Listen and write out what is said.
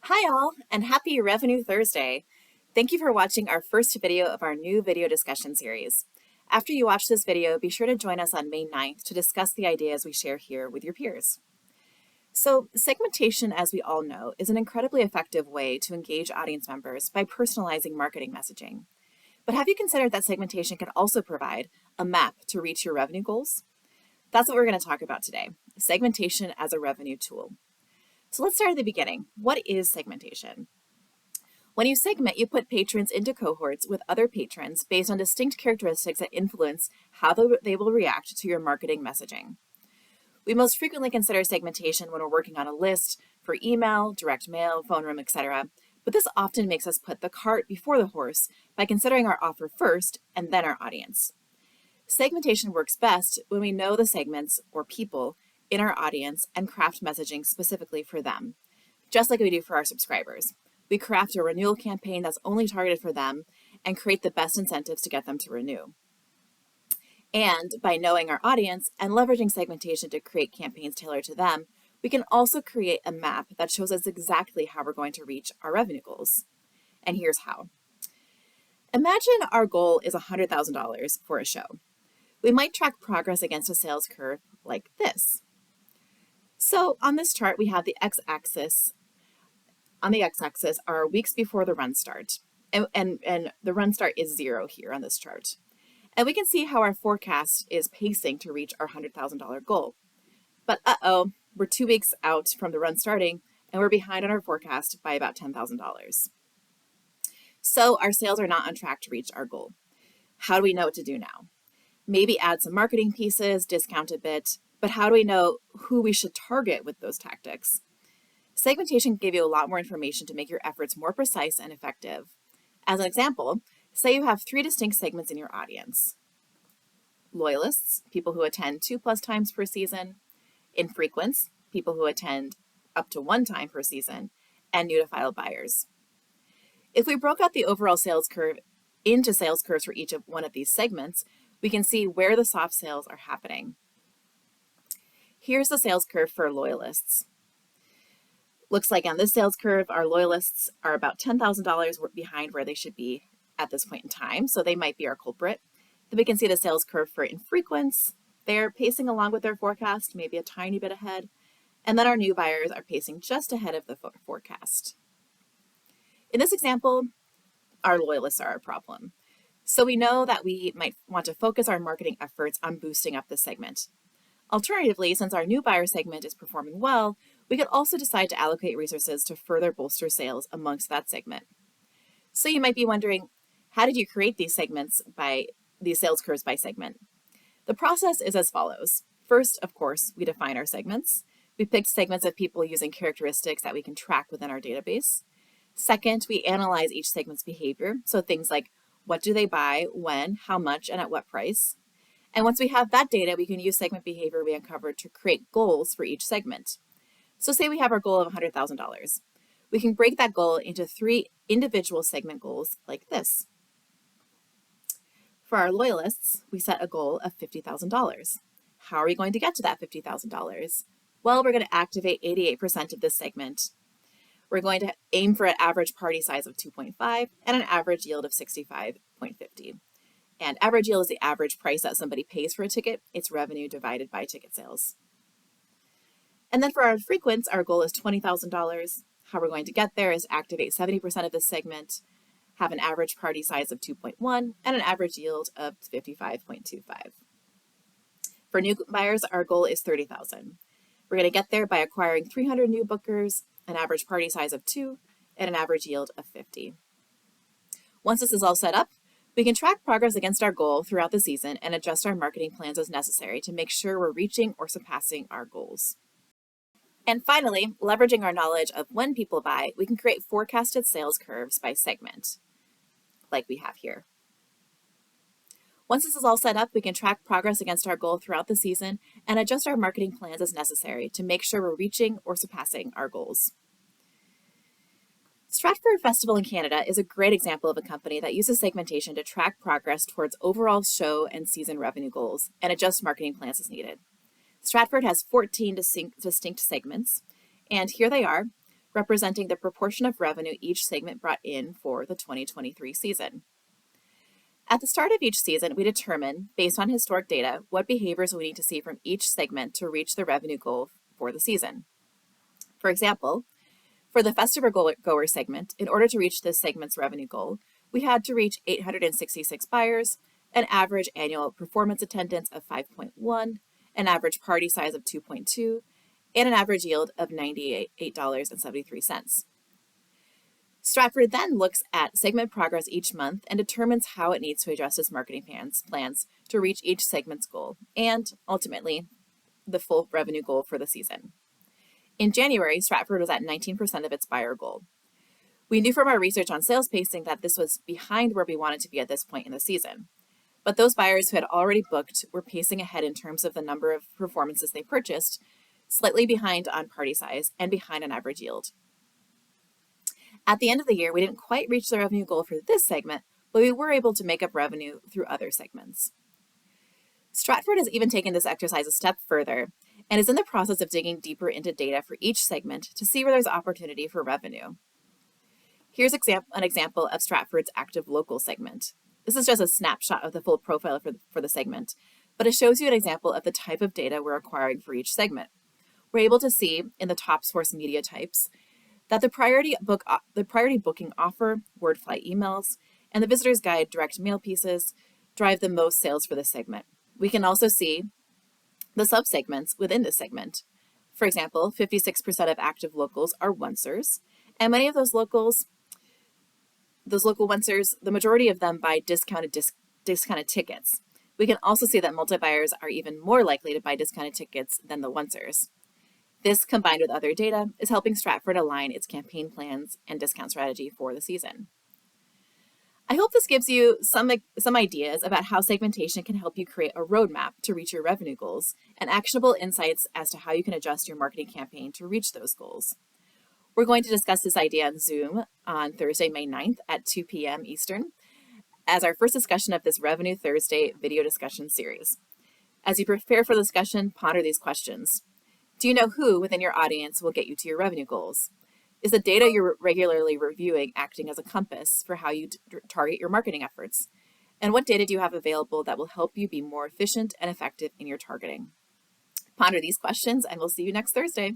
Hi all, and happy Revenue Thursday. Thank you for watching our first video of our new video discussion series. After you watch this video, be sure to join us on May 9th to discuss the ideas we share here with your peers. So, segmentation, as we all know, is an incredibly effective way to engage audience members by personalizing marketing messaging. But have you considered that segmentation can also provide a map to reach your revenue goals? That's what we're going to talk about today, segmentation as a revenue tool. So let's start at the beginning. What is segmentation? When you segment, you put patrons into cohorts with other patrons based on distinct characteristics that influence how they will react to your marketing messaging. We most frequently consider segmentation when we're working on a list for email, direct mail, phone room, etc. But this often makes us put the cart before the horse by considering our offer first and then our audience. Segmentation works best when we know the segments or people in our audience and craft messaging specifically for them, just like we do for our subscribers. We craft a renewal campaign that's only targeted for them and create the best incentives to get them to renew. And by knowing our audience and leveraging segmentation to create campaigns tailored to them, we can also create a map that shows us exactly how we're going to reach our revenue goals. And here's how. Imagine our goal is $100,000 for a show. We might track progress against a sales curve like this. So on this chart, we have the x-axis. On the x-axis are weeks before the run start. And the run start is 0 here on this chart. And we can see how our forecast is pacing to reach our $100,000 goal. But we're 2 weeks out from the run starting, and we're behind on our forecast by about $10,000. So our sales are not on track to reach our goal. How do we know what to do now? Maybe add some marketing pieces, discount a bit, but how do we know who we should target with those tactics? Segmentation can give you a lot more information to make your efforts more precise and effective. As an example, say you have 3 distinct segments in your audience. Loyalists, people who attend 2+ times per season. Infrequents, people who attend up to 1 time per season. And new to file buyers. If we broke out the overall sales curve into sales curves for each of one of these segments, we can see where the soft sales are happening. Here's the sales curve for loyalists. Looks like on this sales curve, our loyalists are about $10,000 behind where they should be at this point in time, so they might be our culprit. Then we can see the sales curve for infrequents. They're pacing along with their forecast, maybe a tiny bit ahead. And then our new buyers are pacing just ahead of the forecast. In this example, our loyalists are our problem. So we know that we might want to focus our marketing efforts on boosting up this segment. Alternatively, since our new buyer segment is performing well, we could also decide to allocate resources to further bolster sales amongst that segment. So you might be wondering, how did you create these sales curves by segment? The process is as follows. First, of course, we define our segments. We picked segments of people using characteristics that we can track within our database. Second, we analyze each segment's behavior, so things like what do they buy, when, how much, and at what price. And once we have that data, we can use segment behavior we uncovered to create goals for each segment. So say we have our goal of $100,000. We can break that goal into 3 individual segment goals like this. For our loyalists, we set a goal of $50,000. How are we going to get to that $50,000? Well, we're going to activate 88% of this segment. We're going to aim for an average party size of 2.5 and an average yield of 65.50. And average yield is the average price that somebody pays for a ticket. It's revenue divided by ticket sales. And then for our frequents, our goal is $20,000. How we're going to get there is activate 70% of this segment, have an average party size of 2.1, and an average yield of 55.25. For new buyers, our goal is $30,000. We're going to get there by acquiring 300 new bookers, an average party size of 2, and an average yield of 50. Once this is all set up, we can track progress against our goal throughout the season and adjust our marketing plans as necessary to make sure we're reaching or surpassing our goals. And finally, leveraging our knowledge of when people buy, we can create forecasted sales curves by segment, like we have here. Once this is all set up, we can track progress against our goal throughout the season and adjust our marketing plans as necessary to make sure we're reaching or surpassing our goals. Stratford Festival in Canada is a great example of a company that uses segmentation to track progress towards overall show and season revenue goals and adjust marketing plans as needed. Stratford has 14 distinct segments, and here they are, representing the proportion of revenue each segment brought in for the 2023 season. At the start of each season, we determine, based on historic data, what behaviors we need to see from each segment to reach the revenue goal for the season. For example, for the festival goer segment, in order to reach this segment's revenue goal, we had to reach 866 buyers, an average annual performance attendance of 5.1, an average party size of 2.2, and an average yield of $98.73. Stratford then looks at segment progress each month and determines how it needs to adjust its marketing plans to reach each segment's goal and, ultimately, the full revenue goal for the season. In January, Stratford was at 19% of its buyer goal. We knew from our research on sales pacing that this was behind where we wanted to be at this point in the season. But those buyers who had already booked were pacing ahead in terms of the number of performances they purchased, slightly behind on party size and behind on average yield. At the end of the year, we didn't quite reach the revenue goal for this segment, but we were able to make up revenue through other segments. Stratford has even taken this exercise a step further and is in the process of digging deeper into data for each segment to see where there's opportunity for revenue. Here's an example of Stratford's active local segment. This is just a snapshot of the full profile for the segment, but it shows you an example of the type of data we're acquiring for each segment. We're able to see in the top source media types that the priority booking offer, word flight emails, and the visitor's guide direct mail pieces drive the most sales for this segment. We can also see the subsegments within this segment. For example, 56% of active locals are oncers, and many of those local oncers, the majority of them buy discounted tickets. We can also see that multi-buyers are even more likely to buy discounted tickets than the oncers. This, combined with other data, is helping Stratford align its campaign plans and discount strategy for the season. I hope this gives you some ideas about how segmentation can help you create a roadmap to reach your revenue goals and actionable insights as to how you can adjust your marketing campaign to reach those goals. We're going to discuss this idea on Zoom on Thursday, May 9th at 2 p.m. Eastern as our first discussion of this Revenue Thursday video discussion series. As you prepare for the discussion, ponder these questions. Do you know who within your audience will get you to your revenue goals? Is the data you're regularly reviewing acting as a compass for how you target your marketing efforts? And what data do you have available that will help you be more efficient and effective in your targeting? Ponder these questions, and we'll see you next Thursday.